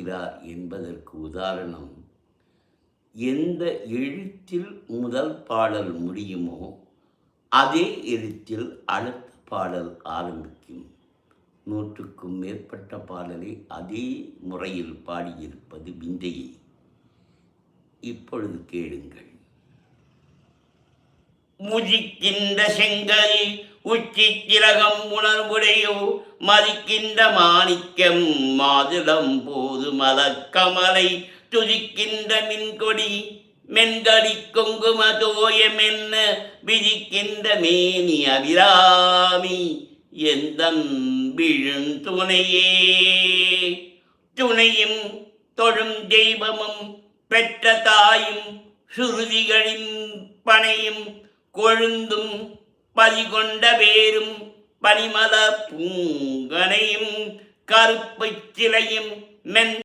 இருக்கிறார் என்பதற்கு உதாரணம், எந்த எழுத்தில் முதல் பாடல் முடியுமோ அதே எழுத்தில் அடுத்த பாடல் ஆரம்பிக்கும். 100க்கும் மேற்பட்ட பாடலை அதே முறையில் பாடியிருப்பது விந்தையே. இப்பொழுது கேளுங்கள். முதிக்கின்ற செங்கல் உச்சி திலகம் உணர்வுடையோ மதிக்கின்ற மாணிக்கம் மாதுளம் போது மலக்கமலை துதிக்கின்ற மின்கொடி மென்கடி கொங்கும தோயமென்ன விதிக்கின்ற மேனி அபிராமி எந்தன் விழும் துணையே. துணையும் தொழும் தெய்வமும் பெற்ற தாயும் சுருதிகளின் பனையும் கொழுந்தும் பதிகொண்ட வேரும் பனிமல பூங்கனையும் கருப்பு சிலையும் மென்